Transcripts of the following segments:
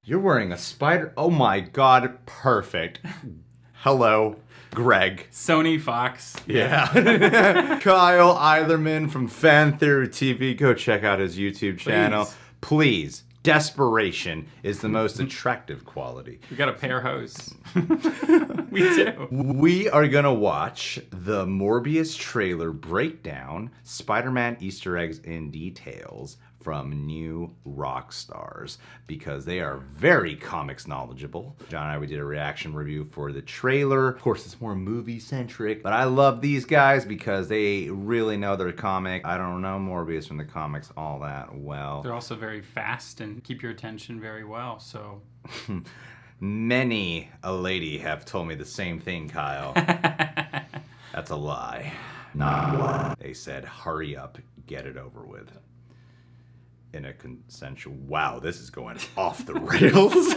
You're wearing a spider... Oh my god, perfect. Hello, Greg. Sony Fox. Yeah. Kyle Eitherman from Fan Theory TV. Go check out his YouTube channel. Please. Desperation is the most attractive quality. We got a pair hose. We do. We are going to watch the Morbius trailer breakdown, Spider-Man Easter eggs and details from new Rockstars, because they are very comics knowledgeable. John and I, we did a reaction review for the trailer. Of course, it's more movie-centric, but I love these guys because they really know their comic. I don't know Morbius from the comics all that well. They're also very fast and keep your attention very well, so... Many a lady have told me the same thing, Kyle. That's a lie. Not one. They said, hurry up, get it over with. In a consensual... Wow, this is going off the rails.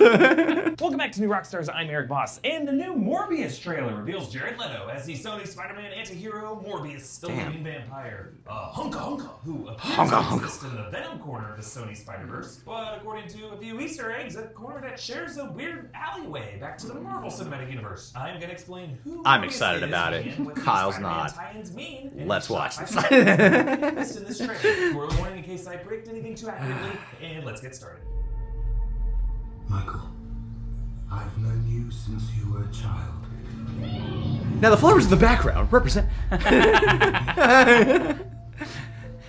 Welcome back to New Rockstars. I'm Eric Voss, and the new Morbius trailer reveals Jared Leto as the Sony Spider-Man anti-hero Morbius, the living vampire. Hunka, who appears to exist in the Venom corner of the Sony Spider-Verse, but according to a few Easter eggs, a corner that shares a weird alleyway back to the Marvel Cinematic Universe. I'm going to explain who I'm Morbius excited is about it. and what these Kyle's Spider-Man not. tie-ins mean, and Let's watch shot this. by Spider-Man in this trailer. Spoiler warning in case I predict anything too accurately, and let's get started. Michael, I've known you since you were a child. Now the flowers in the background represent...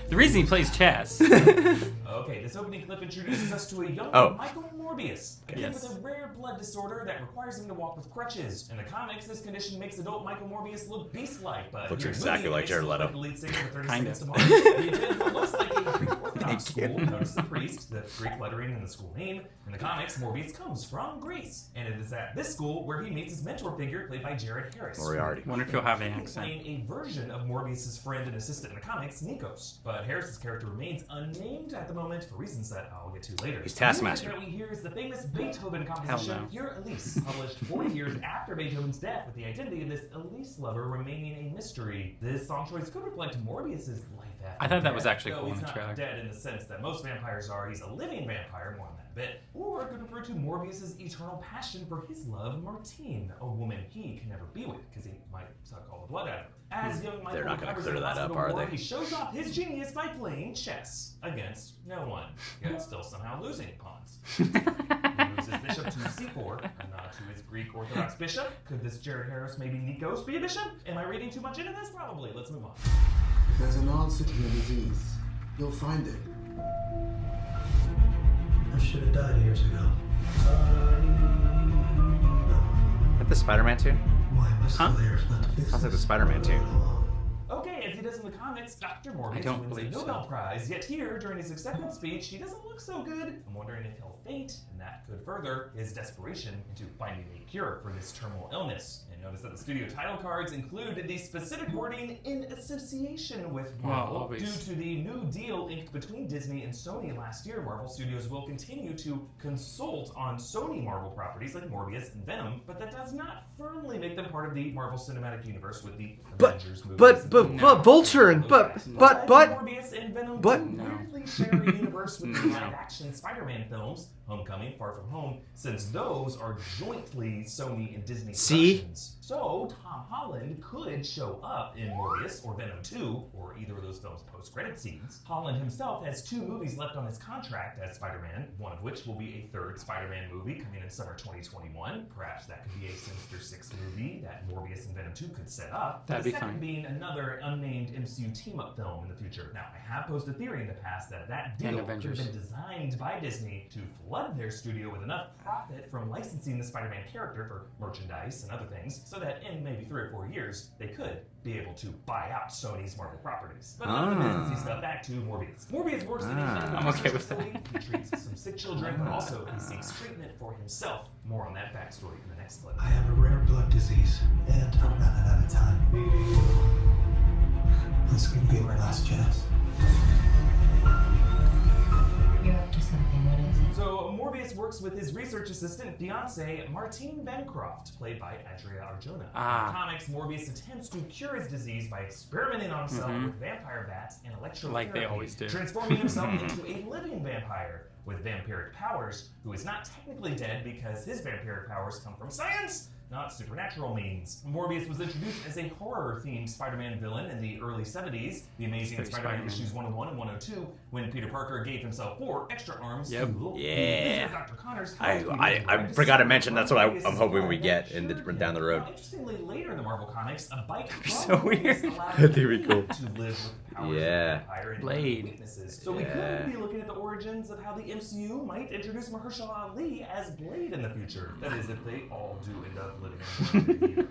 The reason he plays chess. Okay, this opening clip introduces us to a young Michael Morbius, a kid with a rare blood disorder that requires him to walk with crutches. In the comics, this condition makes adult Michael Morbius look beast-like, but looks exactly like Jared Leto. Kind of. The agenda looks like a Greek Orthodox school. Notice the priest, the Greek lettering in the school name. In the comics, Morbius comes from Greece, and it is at this school where he meets his mentor figure, played by Jared Harris. Moriarty. Wonder if he'll have an accent. Playing a version of Morbius' friend and assistant in the comics, Nikos. But Harris's character remains unnamed at the moment for reasons that I'll get to later. He's Taskmaster. The music that we hear is the famous Beethoven composition, Pure Elise, published 40 years after Beethoven's death, with the identity of this Elise lover remaining a mystery. This song choice could reflect Morbius' life after I thought that death, was actually though cool in he's the not trailer. dead in the sense that most vampires are. He's a living vampire, more on that a bit. Or it could refer to Morbius' eternal passion for his love, Martine, a woman he can never be with, because he might suck all the blood out of her. As young Michael They're not going to recovers clear in the that up, hospital are ward, they? he shows off his genius by playing chess against no one, yet still somehow losing pawns. He moves his bishop to c4, and not to his Greek Orthodox bishop. Could this Jared Harris, maybe Nikos, be a bishop? Am I reading too much into this? Probably. Let's move on. If there's an answer to your disease, you'll find it. I should have died years ago. Is that the Spider-Man tune? Why am I still here? Not to fix Sounds like the this. Spider-Man tune. Okay, as he does in the comics, Dr. Morbius don't wins the believe Nobel so. Prize, yet here, during his acceptance speech, he doesn't look so good. I'm wondering if he'll faint, and that could further his desperation into finding a cure for this terminal illness. And notice that the studio title cards include the specific wording "in association with Marvel." Well, Due to the new deal inked between Disney and Sony last year, Marvel Studios will continue to consult on Sony Marvel properties like Morbius and Venom, but that does not firmly make them part of the Marvel Cinematic Universe with the Avengers movies. But Vulture and Morbius and Venom but- weirdly share a universe with the live-action Spider-Man films, Homecoming, Far From Home, since those are jointly Sony and Disney See? productions. So Tom Holland could show up in Morbius or Venom 2, or either of those films' post-credit scenes. Holland himself has 2 movies left on his contract as Spider-Man, one of which will be a third Spider-Man movie coming in summer 2021. Perhaps that could be a Sinister Six movie that Morbius and Venom 2 could set up. That'd the be second fun. being another unnamed MCU team-up film in the future. Now, I have posed a theory in the past that deal could have Avengers. been designed by Disney to flood their studio with enough profit from licensing the Spider-Man character for merchandise and other things, so that in maybe 3 or 4 years, they could be able to buy out Sony's Marvel properties. But none of the businessy stuff, back to Morbius. Morbius works in a I'm okay with that. He treats some sick children, but also he seeks treatment for himself. More on that backstory in the next clip. I have a rare blood disease, and I'm running out of time. This could be my last chance. You're up to something. What is it? So Morbius works with with his research assistant fiancée, Martine Bancroft, played by Adria Arjona. Ah. In the comics, Morbius attempts to cure his disease by experimenting on himself with vampire bats and electrotherapy, Like they always do. transforming himself into a living vampire with vampiric powers, who is not technically dead because his vampiric powers come from science, not supernatural means. Morbius was introduced as a horror-themed Spider-Man villain in the early 70s, The Amazing Spider-Man issues 101 and 102, when Peter Parker gave himself 4 extra arms to Yeah. Dr. Connors. I forgot to mention that's what I'm hoping we get down the road. Interestingly, later in the Marvel comics, a bite from so weird. allowed That'd be cool. to live with the powers Yeah. of the vampire and Blade. weaknesses. So we could be looking at the origins of how the MCU might introduce Mahershala Ali as Blade in the in the future. That is, if they all do end up living in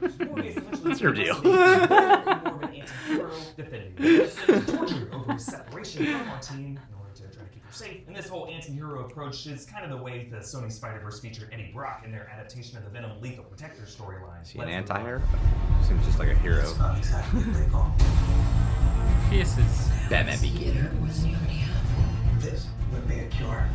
What's your deal? Tortured over his separation from Martine in order to try to keep her safe. And this whole anti-hero approach is kind of the way the Sony Spider-Verse featured Eddie Brock in their adaptation of the Venom Lethal Protector storyline. Is he an anti-hero? Seems just like a hero. It's not exactly legal. Kisses. Batman Begins. This would be a cure.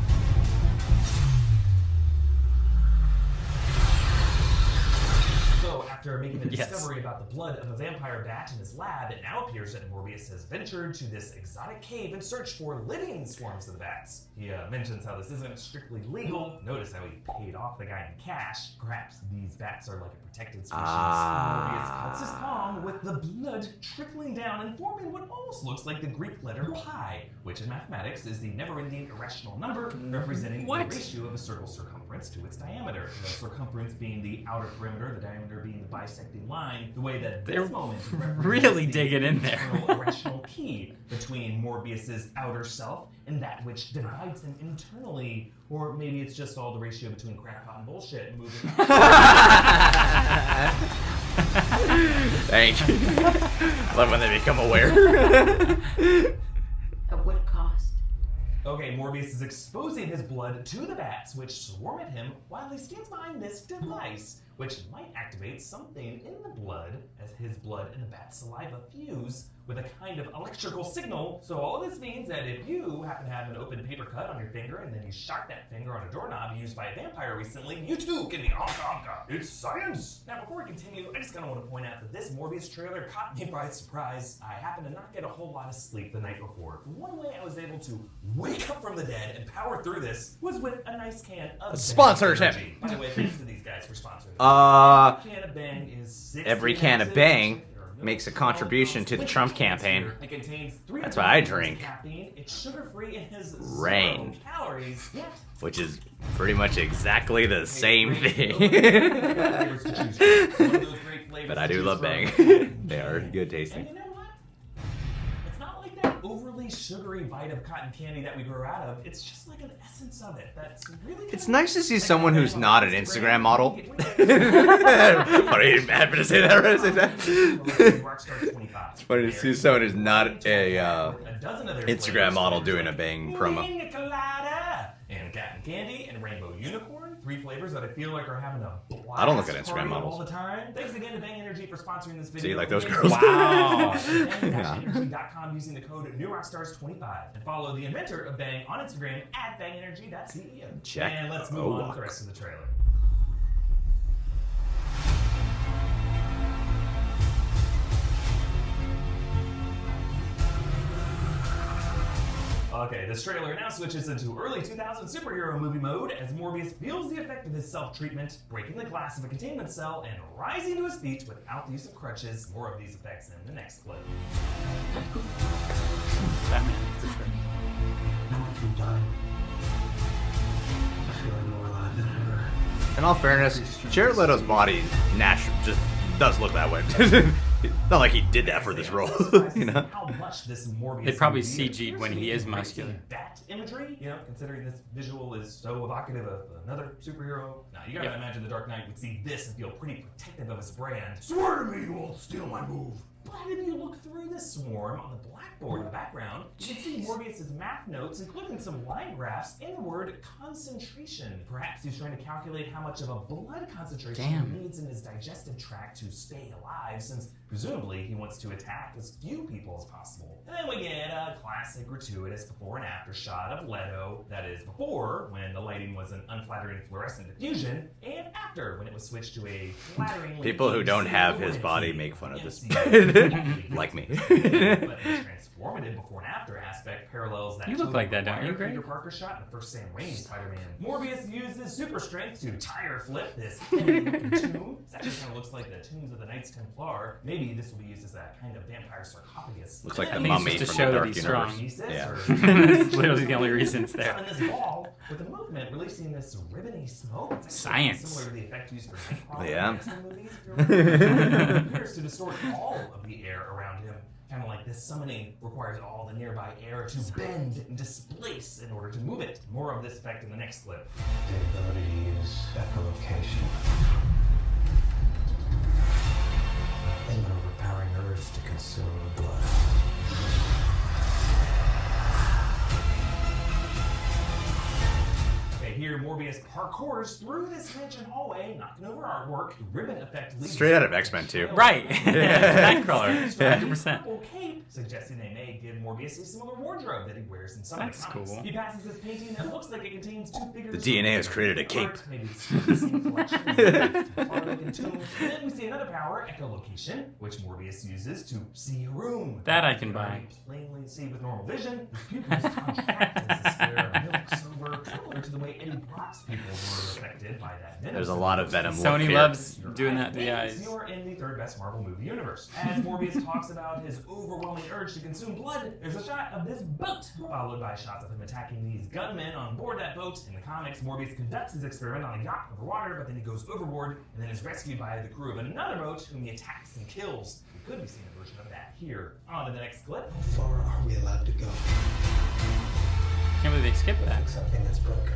So, after making the Yes. discovery about the blood of a vampire bat in his lab, it now appears that Morbius has ventured to this exotic cave in search for living swarms of the bats. He mentions how this isn't strictly legal. Notice how he paid off the guy in cash. Perhaps these bats are like a protected species. Morbius cuts his palm with the blood trickling down and forming what almost looks like the Greek letter pi, which in mathematics is the never-ending irrational number representing the ratio of a circle's circumference to its diameter. The circumference being the outer perimeter, the diameter being the bisecting line, the way that this moment really digging in there. internal irrational key between Morbius's outer self and that which divides him internally, or maybe it's just all the ratio between crackpot and bullshit moving. Thank you. Love when they become aware. At what cost? Okay, Morbius is exposing his blood to the bats, which swarm at him while he stands behind this device, which might activate something in the blood as his blood and the bat's saliva fuse with a kind of electrical signal. So all of this means that if you happen to have an open paper cut on your finger and then you shot that finger on a doorknob used by a vampire recently, you too can be honka. It's science! Now before we continue, I just kind of want to point out that this Morbius trailer caught me by surprise. I happened to not get a whole lot of sleep the night before. One way I was able to wake up from the dead and power through this was with a nice can of Sponsorship. Bang Energy. By the way, thanks to these guys for sponsoring. Uh, Can of Bang is 60 every can of ounces. Bang There are no makes a small contribution amounts to the with Trump cans campaign. here. It contains 300 That's what I grams of drink. caffeine. It's sugar-free and has Rain. 0 calories. Yet, which is pretty much exactly the same thing. But I do love Bang. They are good And tasting. you know what? It's not like that overly sugary bite of cotton candy that we grow out of. It's just like an essence of it that's really. It's nice to see someone who's not an Instagram model. Funny, you happen to say that, right? Say that. It's funny to see someone who's not a Instagram model doing a Bang promo. Pina colada and cotton candy and rainbow unicorn. 3 flavors that I feel like are having a blast I don't look at Instagram party models. all the time. Thanks again to Bang Energy for sponsoring this video. So you like those girls? Wow. Bang-energy.com using the code NewRockstars25 and follow the inventor of Bang on Instagram at bangenergy.ceo. Check. And let's move on with the rest of the trailer. Okay, this trailer now switches into early 2000 superhero movie mode as Morbius feels the effect of his self-treatment, breaking the glass of a containment cell and rising to his feet without the use of crutches. More of these effects in the next clip. Batman, for sure. Now I feel dying. I feel more alive than ever. In all fairness, Jared Leto's body naturally just does look that way. It's not like he did that for this role, you know. How much this Morbius They probably movie CG'd when appears to he be is embracing muscular. Bat imagery, you know, considering this visual is so evocative of another superhero. Now you gotta imagine the Dark Knight would see this and feel pretty protective of his brand. Swear to me you won't steal my move. But if you look through the swarm on the blackboard in the background, you can see Morbius's math notes, including some line graphs and the word concentration. Perhaps he's trying to calculate how much of a blood concentration he needs in his digestive tract to stay alive, since Presumably, he wants to attack as few people as possible. And then we get a classic gratuitous before and after shot of Leto. That is before, when the lighting was an unflattering fluorescent diffusion, and after, when it was switched to a flattering... People who don't have his body make fun of this. Like me. But the transformative before and after aspect parallels that... You look like that, don't you, Greg? Peter Parker shot in the first Sam Raimi Spider-Man. Morbius uses super strength to tire flip this heavy-looking tomb. This actually kind of looks like the tombs of the Knights Templar. Maybe this will be used as a kind of vampire sarcophagus. Looks like the I think mummy it's just from to the show Dark that he's Universe. strong. Yeah. That's literally the only reason it's there. On this ball, with the movement releasing this ribbony smoke. It's Science. similar to the effect used for Nightcrawler Yeah. in X-Men movies. It appears to distort all of the air around him. Kind of like this summoning requires all the nearby air to bend and displace in order to move it. More of this effect in the next clip. The ability to use echolocation. An overpowering urge to consume blood. Okay, here Morbius parkours through this mansion hallway, knocking over artwork. The ribbon effect leads Straight out of X-Men 2. Right. Nightcrawler. 100%. Purple cape, suggesting they may give Morbius a similar wardrobe that he wears in some That's of the comics. cool. He passes this painting that looks like it contains two figures. The DNA has created a cape. Maybe it's the same collection as the Arlequin tomb. And then we see another power, echolocation, which Morbius uses to see a room. That I can buy. Plainly see with normal vision, his pupils contract as the stare milks over, similar to the way Eddie Brock's pupils were affected by that venom. There's a lot of Venom Sony look here. loves doing that to the eyes. You're in the third best Marvel movie universe. As Morbius talks about his overwhelming urge to consume blood, there's a shot of this boat, followed by shots of him attacking these gunmen on board that boat. In the comics, Morbius conducts his experiment on a yacht over water, but then he goes overboard and then is rescued by the crew of another boat, whom he attacks and kills. We could be seeing a version of that here. On to the next clip. How far are we allowed to go? Can't believe they skipped that. Fix something that's broken.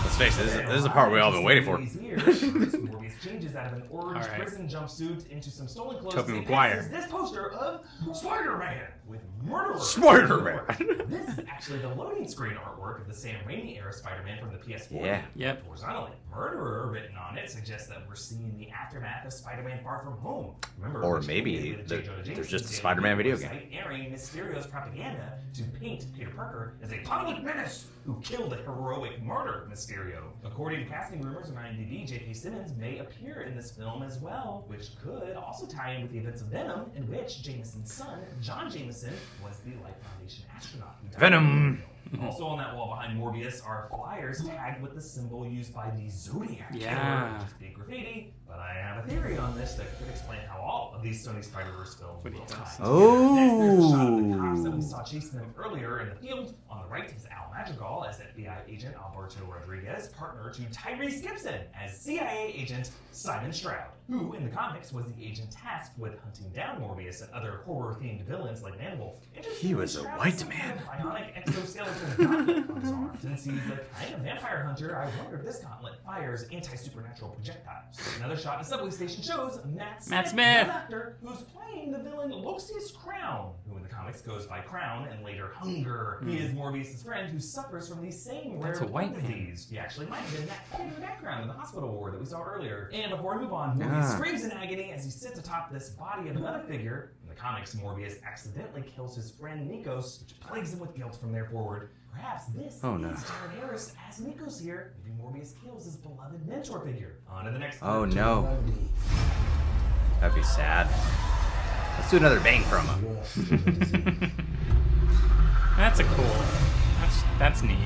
Let's face it, this is the part we all been waiting for. Morbius changes out of an orange All right. prison jumpsuit into some stolen clothes. Tobey and Maguire. passes this poster of Spider-Man with Murderer. Spider-Man. This is actually the loading screen artwork of the Sam Raimi era Spider-Man from the PS4. Yeah. Yep. Horizontally, Murderer written on it suggests that we're seeing the aftermath of Spider-Man Far From Home. Remember, Or which maybe ended with there's J. Jonah just Jameson's a Spider-Man video website game. airing Mysterio's propaganda to paint Peter Parker as a public menace who killed a heroic martyr, Mysterio. According to casting rumors on IMDb, J.K. Simmons may appear in this film as well, which could also tie in with the events of Venom, in which Jameson's son, John Jameson, was the Life Foundation astronaut who died. Venom. Also on that wall behind Morbius are flyers tagged with the symbol used by the Zodiac Yeah. Killer, which is big graffiti. But I have a theory on this that could explain how all of these Sony Spider-Verse films What do will you tie think? together. Next, there's a shot of the cops Oh. that we saw chasing them earlier in the field. On the right is Al Madrigal as FBI agent Alberto Rodriguez, partner to Tyrese Gibson as CIA agent Simon Stroud, who in the comics was the agent tasked with hunting down Morbius and other horror-themed villains like Manwolf. He was a Stroud white has some man. kind of bionic exoskeleton gauntlet on his arm. Since he's a kind of vampire hunter, I wonder if this gauntlet fires anti-supernatural projectiles. Another shot in a subway station shows Matt Smith, Smith. the actor who's playing the villain Lucius Crown, who in the comics goes by Crown and later Hunger. He is Morbius' friend who suffers from the same rare That's a white man. disease. He actually might have been that kid in the background in the hospital ward that we saw earlier. And before we move on, Morbius Ah. screams in agony as he sits atop this body of another figure. In the comics, Morbius accidentally kills his friend Nikos, which plagues him with guilt from there forward. Perhaps this Oh, no. is Jared Harris as Nikos here. Maybe Morbius kills his beloved mentor figure. On to the next Oh clip. no. That'd be sad. Let's do another Bang promo. That's a cool. That's neat.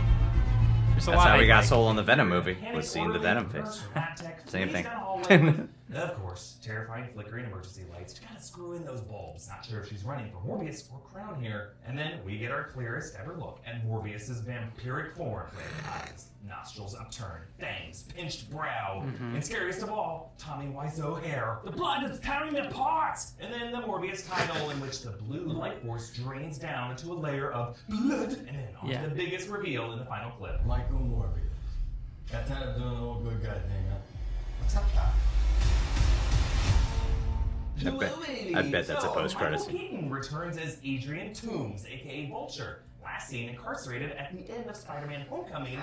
There's a That's lot how I we got like. sold on the Venom movie, Panic was seeing the orderly Venom reverse face. rat tech Same flees thing. down the hallway. Of course, terrifying flickering emergency lights. You gotta screw in those bulbs. Not sure if she's running for Morbius or Crown here. And then we get our clearest ever look at Morbius's vampiric form. Red eyes, nostrils upturned, fangs, pinched brow, and scariest of all, Tommy Wiseau hair. The blood is tearing me apart! And then the Morbius title, in which the blue light force drains down into a layer of blood, and then onto Yeah. the biggest reveal in the final clip. Michael Morbius. Got time of doing a little good guy thing, huh? What's up, Doc? I bet that's a post-credit Michael scene. Keaton returns as Adrian Toomes, aka Vulture. last seen incarcerated at the end of Spider-Man Homecoming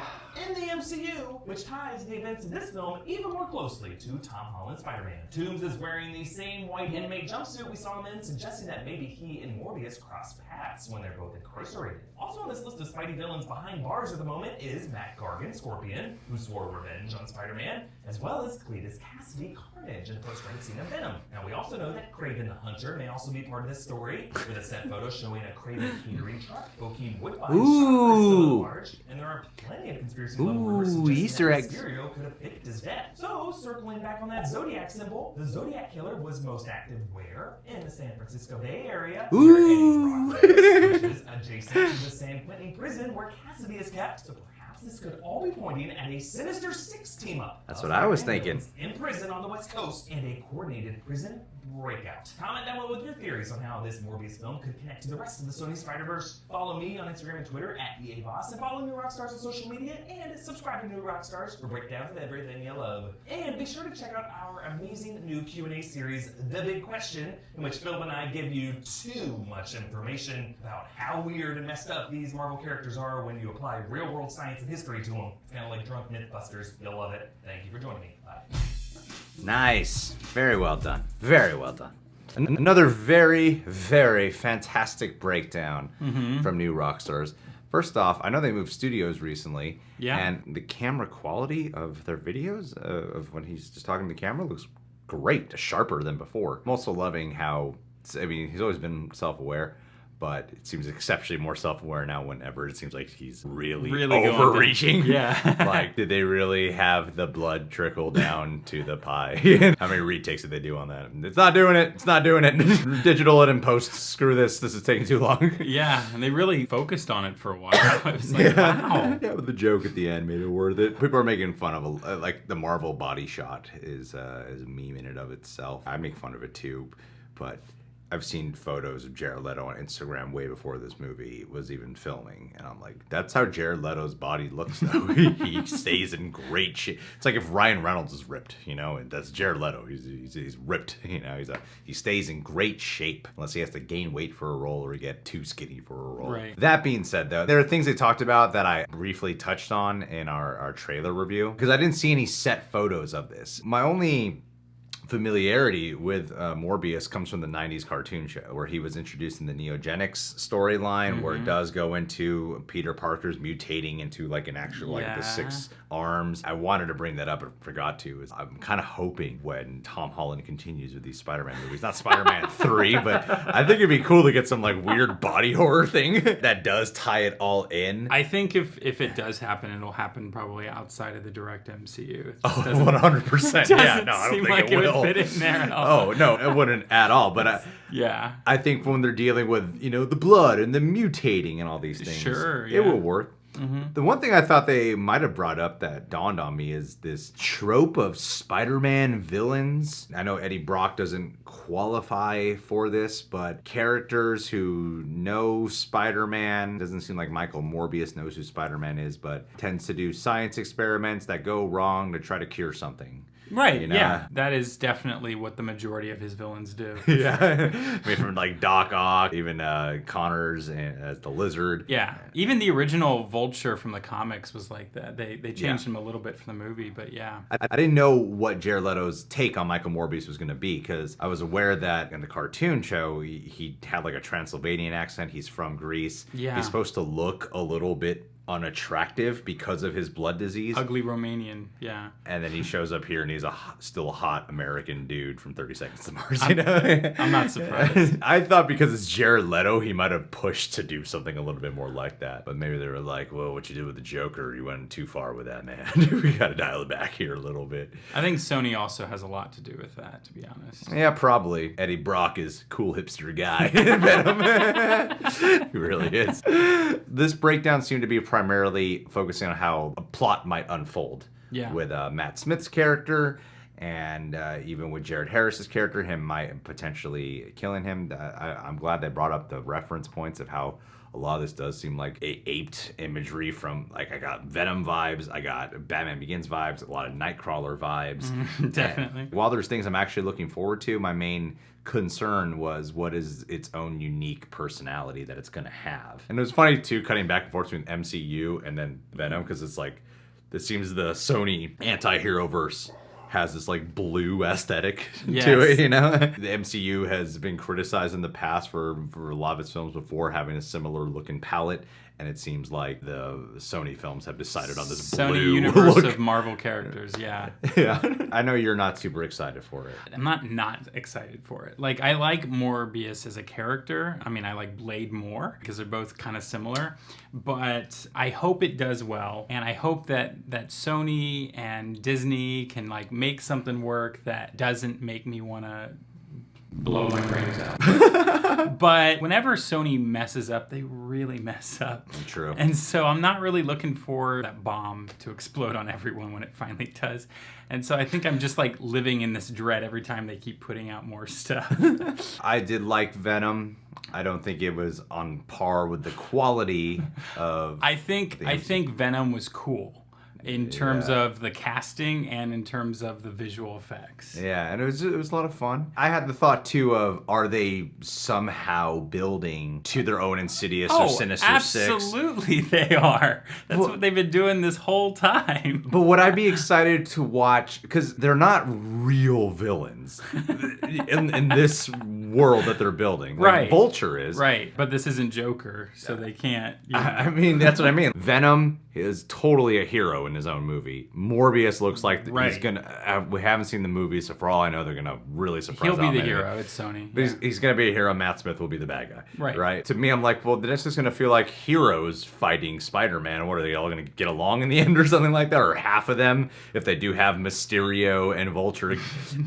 in the MCU, which ties the events of this film even more closely to Tom Holland's Spider-Man. Toomes is wearing the same white handmade jumpsuit we saw him in, suggesting that maybe he and Morbius cross paths when they're both incarcerated. Also on this list of Spidey villains behind bars at the moment is Matt Gargan, Scorpion, who swore revenge on Spider-Man, as well as Cletus Cassidy, Carnage, in the post-credit scene of Venom. Now we also know that Kraven the Hunter may also be part of this story, with a set photo showing a Kraven catering truck, Bokeem Woodbine Ooh. large, and there are plenty of conspiracy level rumors Ooh, suggesting Easter that eggs. Mysterio could have faked his death. So, circling back on that Zodiac symbol, the Zodiac Killer was most active where? In the San Francisco Bay Area, where Eddie Brock lives, which is adjacent to the San Quentin prison where Cassidy is kept. So perhaps this could all be pointing at a Sinister Six team-up. That's of what I was Spider-Man thinking. villains in prison on the West Coast and a coordinated prison breakout. Comment down below with your theories on how this Morbius film could connect to the rest of the Sony Spider-Verse. Follow me on Instagram and Twitter at EABoss, and follow New Rockstars on social media, and subscribe to New Rockstars for breakdowns of everything you love. And be sure to check out our amazing new Q&A series, The Big Question, in which Philip and I give you too much information about how weird and messed up these Marvel characters are when you apply real-world science and history to them. It's kind of like drunk Mythbusters. You'll love it. Thank you for joining me. Bye. Nice. Very well done. Very well done. Another very, very fantastic breakdown from New Rockstars. First off, I know they moved studios recently, Yeah. and the camera quality of their videos, of when he's just talking to the camera, looks great, sharper than before. I'm also loving how, I mean, he's always been self-aware, but it seems exceptionally more self-aware now whenever it seems like he's really going overreaching. down. Yeah. Like, did they really have the blood trickle down to the pie? How many retakes did they do on that? It's not doing it. It's not doing it. Digital it and post. Screw this. This is taking too long. Yeah, and they really focused on it for a while. I was like, wow. Yeah, but the joke at the end made it worth it. People are making fun of like the Marvel body shot is a meme in and of itself. I make fun of it too, but I've seen photos of Jared Leto on Instagram way before this movie was even filming, and I'm like, that's how Jared Leto's body looks though. He stays in great shape. It's like if Ryan Reynolds is ripped, you know, and that's Jared Leto. He's ripped, you know. He stays in great shape unless he has to gain weight for a role or get too skinny for a role. Right. That being said, though, there are things they talked about that I briefly touched on in our trailer review because I didn't see any set photos of this. My only familiarity with Morbius comes from the 90s cartoon show where he was introduced in the Neogenics storyline where it does go into Peter Parker's mutating into like an actual like the 6 arms. I wanted to bring that up but forgot to. I'm kind of hoping when Tom Holland continues with these Spider-Man movies, not Spider-Man 3, but I think it'd be cool to get some like weird body horror thing that does tie it all in. I think if it does happen, it'll happen probably outside of the direct MCU. It Oh, doesn't- 100%. Yeah, doesn't no, I don't seem think like it would will. fit in there at all. Oh, no, it wouldn't at all. But Yeah. I think when they're dealing with, you know, the blood and the mutating and all these things, Sure, it yeah. will work. The one thing I thought they might have brought up that dawned on me is this trope of Spider-Man villains. I know Eddie Brock doesn't qualify for this, but characters who know Spider-Man, doesn't seem like Michael Morbius knows who Spider-Man is, but tends to do science experiments that go wrong to try to cure something. Right, You know? yeah. That is definitely what the majority of his villains do. Yeah, I mean, from like Doc Ock, even Connors as the Lizard. Yeah, even the original Vulture from the comics was like that. They changed him a little bit for the movie, but yeah. I didn't know what Jared Leto's take on Michael Morbius was going to be because I was aware that in the cartoon show he had like a Transylvanian accent. He's from Greece. Yeah. He's supposed to look a little bit unattractive because of his blood disease. Ugly Romanian, yeah. And then he shows up here and he's still a hot American dude from 30 Seconds to Mars, you know? I'm not surprised. I thought because it's Jared Leto, he might have pushed to do something a little bit more like that. But maybe they were like, well, what you did with the Joker, you went too far with that, man. We got to dial it back here a little bit. I think Sony also has a lot to do with that, to be honest. Yeah, probably. Eddie Brock is cool hipster guy in Venom. He really is. This breakdown seemed to be primarily focusing on how a plot might unfold. Yeah. With Matt Smith's character And even with Jared Harris's character, him might potentially killing him. I'm glad they brought up the reference points of how a lot of this does seem like aped imagery from, like, I got Venom vibes, I got Batman Begins vibes, a lot of Nightcrawler vibes. Definitely. And while there's things I'm actually looking forward to, my main concern was what is its own unique personality that it's going to have. And it was funny, too, cutting back and forth between MCU and then Venom, because it's like, it seems the Sony anti-hero verse has this like blue aesthetic to it, you know? The MCU has been criticized in the past for a lot of its films before having a similar looking palette, and it seems like the Sony films have decided on this Sony blue universe look. of Marvel characters, yeah. Yeah. I know you're not super excited for it. I'm not excited for it. Like, I like Morbius as a character. I mean, I like Blade more because they're both kind of similar. But I hope it does well, and I hope that Sony and Disney can like make something work that doesn't make me want to blow my brains out. But whenever Sony messes up, they really mess up. True. And so I'm not really looking for that bomb to explode on everyone when it finally does. And so I think I'm just like living in this dread every time they keep putting out more stuff. I did like Venom. I don't think it was on par with the quality of... I think Venom was cool in terms of the casting and in terms of the visual effects. Yeah, and it was a lot of fun. I had the thought too of, are they somehow building to their own Insidious or Sinister Six? Absolutely they are. That's what they've been doing this whole time. But would I be excited to watch, because they're not real villains in this world that they're building. Like, Right. Vulture is. Right, but this isn't Joker, so they can't. You know. I mean, that's what I mean. Venom is totally a hero in his own movie. Morbius looks like he's gonna. We haven't seen the movie, so for all I know, they're gonna really surprise. He'll be the hero. It's Sony. But he's gonna be a hero. Matt Smith will be the bad guy. Right. Right. To me, I'm like, well, that's just gonna feel like heroes fighting Spider-Man. What are they all gonna get along in the end or something like that? Or half of them, if they do have Mysterio and Vulture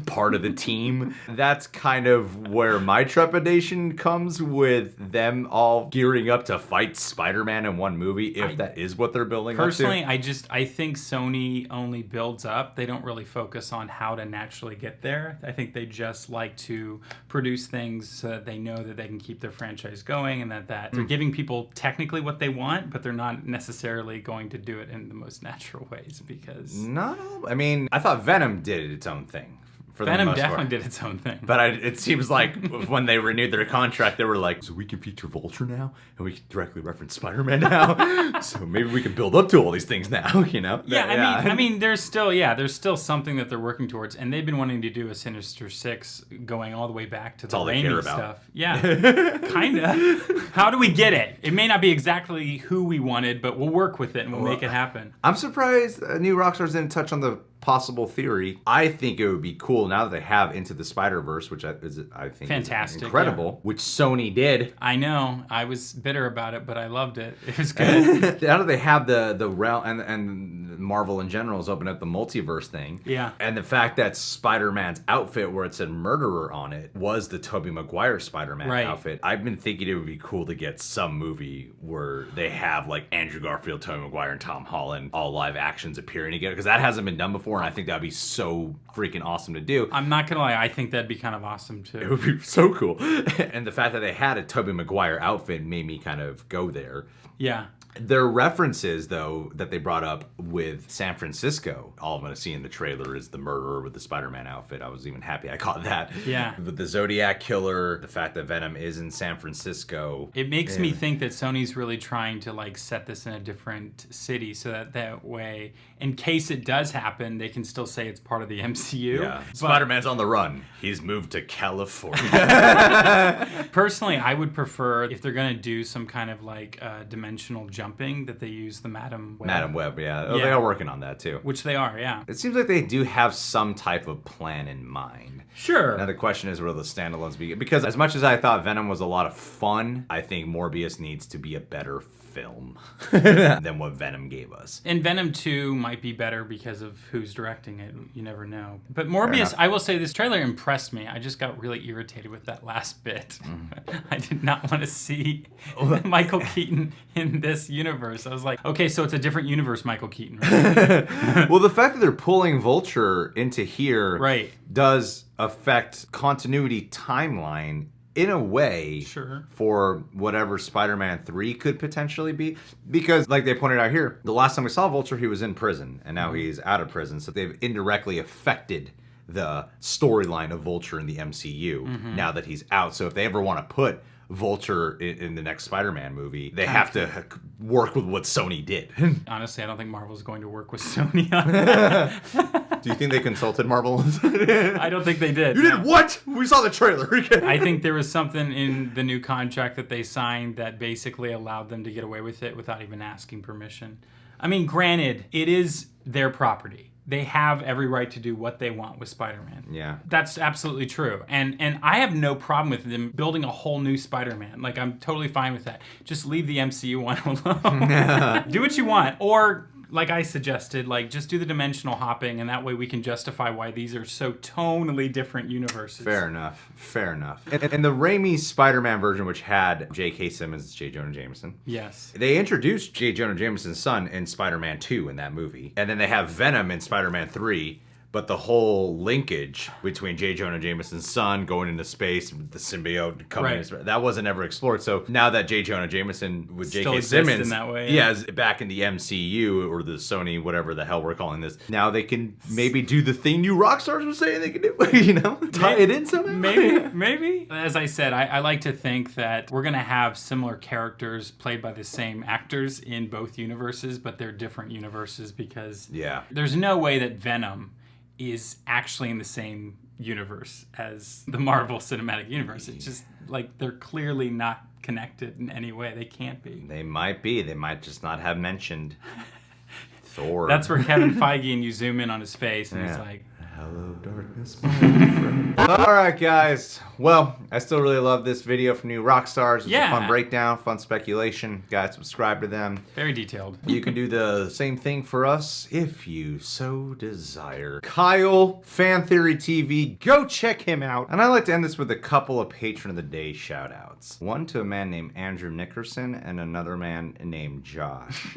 part of the team. That's kind of where my trepidation comes with them all gearing up to fight Spider-Man in one movie. If that is what they're building Personally, up to. I think Sony only builds up. They don't really focus on how to naturally get there. I think they just like to produce things so that they know that they can keep their franchise going, and that they're giving people technically what they want, but they're not necessarily going to do it in the most natural ways because... Not all, I mean, I thought Venom did its own thing. Venom definitely did its own thing. But it seems like when they renewed their contract, they were like, so we can feature Vulture now? And we can directly reference Spider-Man now? So maybe we can build up to all these things now, you know? Yeah, I mean, there's still something that they're working towards. And they've been wanting to do a Sinister Six going all the way back to the Raimi stuff. Yeah, kind of. How do we get it? It may not be exactly who we wanted, but we'll work with it and we'll make it happen. I'm surprised New Rockstars didn't touch on the possible theory. I think it would be cool now that they have Into the Spider-Verse, which I think fantastic, is incredible, which Sony did. I know. I was bitter about it, but I loved it. It was good. Now that they have the realm and Marvel in general has opened up the multiverse thing. Yeah. And the fact that Spider-Man's outfit where it said murderer on it was the Tobey Maguire Spider-Man outfit. I've been thinking it would be cool to get some movie where they have like Andrew Garfield, Tobey Maguire, and Tom Holland all live actions appearing together, because that hasn't been done before. And I think that'd be so freaking awesome to do. I'm not gonna lie, I think that'd be kind of awesome too. It would be so cool. And the fact that they had a Tobey Maguire outfit made me kind of go there. Yeah. Their references, though, that they brought up with San Francisco, all I'm going to see in the trailer is the murderer with the Spider-Man outfit. I was even happy I caught that. Yeah. With the Zodiac Killer, the fact that Venom is in San Francisco. It makes me think that Sony's really trying to like set this in a different city so that way, in case it does happen, they can still say it's part of the MCU. Yeah. Spider-Man's on the run. He's moved to California. Personally, I would prefer, if they're going to do some kind of like dimensional jumping, that they use the Madam Web. Madam Web, yeah. Oh, they are working on that too. Which they are, yeah. It seems like they do have some type of plan in mind. Sure. Now the question is, will the standalones be? Because as much as I thought Venom was a lot of fun, I think Morbius needs to be a better film than what Venom gave us. And Venom 2 might be better because of who's directing it. You never know. But Morbius, I will say, this trailer impressed me. I just got really irritated with that last bit. I did not want to see Michael Keaton in this universe. I was like, okay, so it's a different universe, Michael Keaton, right? Well, the fact that they're pulling Vulture into here Right. does affect continuity timeline in a way Sure. for whatever Spider-Man 3 could potentially be. Because, like they pointed out here, the last time we saw Vulture, he was in prison, and now he's out of prison, so they've indirectly affected the storyline of Vulture in the MCU now that he's out. So if they ever want to put Vulture in the next Spider-Man movie, they have to work with what Sony did. Honestly, I don't think Marvel's going to work with Sony on that. Do you think they consulted Marvel? I don't think they did. You did what? We saw the trailer. I think there was something in the new contract that they signed that basically allowed them to get away with it without even asking permission. I mean, granted, it is their property. They have every right to do what they want with Spider-Man. Yeah. That's absolutely true. And I have no problem with them building a whole new Spider-Man. Like, I'm totally fine with that. Just leave the MCU one alone. Do what you want. Or, like I suggested, like, just do the dimensional hopping, and that way we can justify why these are so tonally different universes. Fair enough. Fair enough. And the Raimi Spider-Man version, which had J.K. Simmons, J. Jonah Jameson. Yes. They introduced J. Jonah Jameson's son in Spider-Man 2 in that movie. And then they have Venom in Spider-Man 3. But the whole linkage between J. Jonah Jameson's son going into space, the symbiote coming into space, that wasn't ever explored. So now that J. Jonah Jameson with Still J.K. exists Simmons in that way, is back in the MCU or the Sony, whatever the hell we're calling this, now they can maybe do the thing new Rockstars was saying they can do, you know? Tie it in somehow? Maybe. As I said, I like to think that we're going to have similar characters played by the same actors in both universes, but they're different universes because there's no way that Venom is actually in the same universe as the Marvel Cinematic Universe. It's just like they're clearly not connected in any way. They can't be. They might be. They might just not have mentioned Thor. That's where Kevin Feige and you zoom in on his face and he's like, hello, darkness, my friend. All right, guys. Well, I still really love this video from New Rockstars. It's a fun breakdown, fun speculation. Guys, subscribe to them. Very detailed. You can do the same thing for us if you so desire. Kyle, Fan Theory TV, go check him out. And I'd like to end this with a couple of Patron of the Day shout outs. One to a man named Andrew Nickerson and another man named Josh.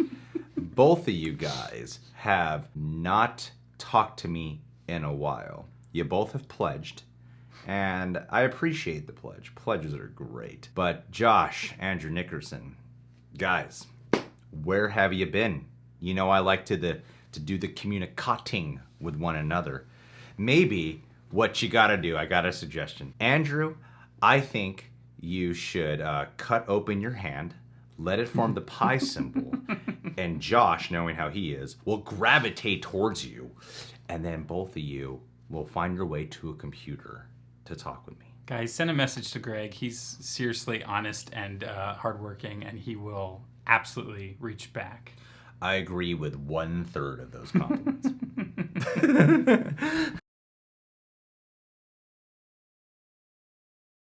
Both of you guys have not talked to me in a while. You both have pledged, and I appreciate the pledge. Pledges are great. But Josh, Andrew Nickerson, guys, where have you been? You know I like to do the communicating with one another. Maybe what you gotta do, I got a suggestion. Andrew, I think you should cut open your hand, let it form the pi symbol, and Josh, knowing how he is, will gravitate towards you. And then both of you will find your way to a computer to talk with me. Guys, send a message to Greg. He's seriously honest and hardworking, and he will absolutely reach back. I agree with 1/3 of those compliments.